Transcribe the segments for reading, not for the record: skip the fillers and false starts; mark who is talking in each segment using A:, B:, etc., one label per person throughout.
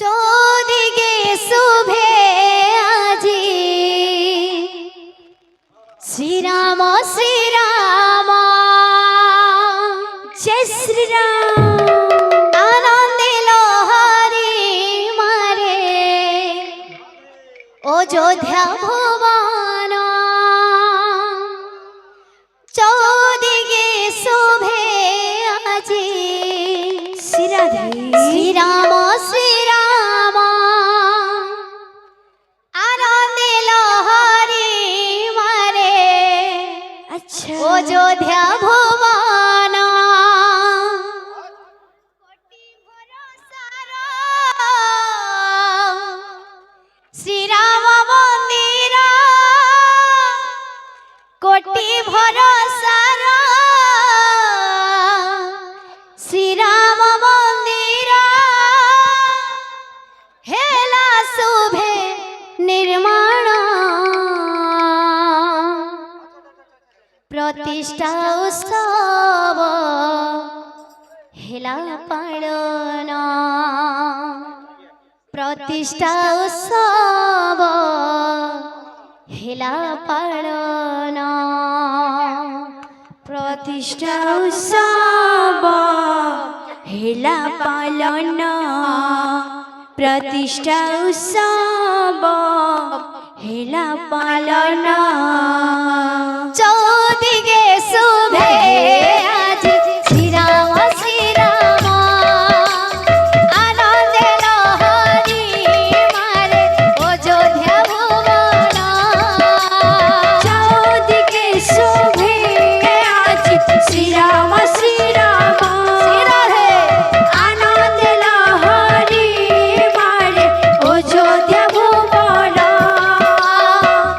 A: চৌদিকে শুভে আজি শ্রীরাম শ্রীরাম জয় শ্রীরাম আনন্দে লহরি মারে অযোধ্যা ভুবন চৌদিকে শুভে আজি শ্রীরাম শ্রীরাম আনন্দে লহরি মারে অযোধ্যা ভুবন শ্রীরাম মন্দির কোটি ভরসার শ্রীরাম মন্দির হেলা শুভে নির্মাণ প্রতিষ্ঠা উৎসব হেলা পালন প্রতিষ্ঠা উৎসব হেলা পালন
B: প্রতিষ্ঠা উৎসব হেলা পালন প্রতিষ্ঠা উৎসব হেলা পালন
A: চৌদিকে শুভে আজি শ্রীরাম শ্রীরাম আনন্দে লহরি মারে অযোধ্যা ভুবন
B: চৌদিকে শুভে আজি শ্রীরাম শ্রীরাম আনন্দে লহরি মারে অযোধ্যা ভুবন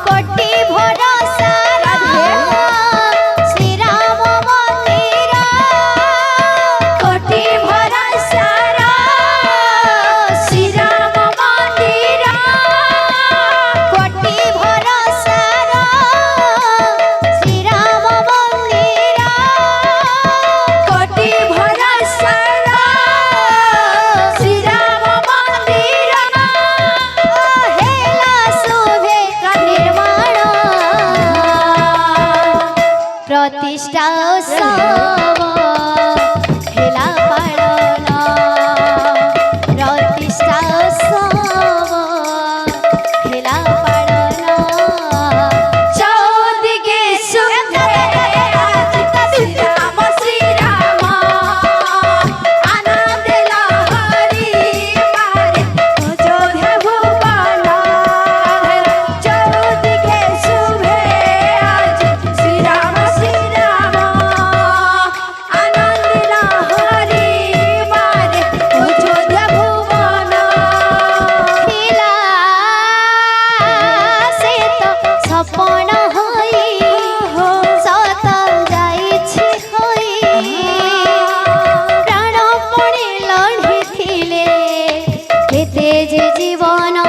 A: কোটি ভরসার শ্রীরাম মন্দির
B: কোটি ভরসার শ্রীরাম মন্দির
A: কোটি ভরসার শ্রীরাম মন্দির
B: কোটি ভরসার শ্রীরাম মন্দির
A: হেলা শুভে নির্মাণ প্রতিষ্ঠা উৎসব হেলা পালন প্রতিষ্ঠা উৎসব হেলা পালন
B: চৌদিকে শুভে আজি শ্রীরাম শ্রীরাম আনন্দে লহরি মারে অযোধ্যা ভুবন চৌদিকে শুভে আজি শ্রীরাম শ্রীরাম আনন্দে লহরি মারে অযোধ্যা ভুবন
A: ଥିଲା ସେ ତ ସପନ ହୋଇ ସତ ଯାଇଛି ହୋଇ ପ୍ରାଣପଣେ ଲଢ଼ିଥିଲେ କେତେ ଯେ ଜୀବନ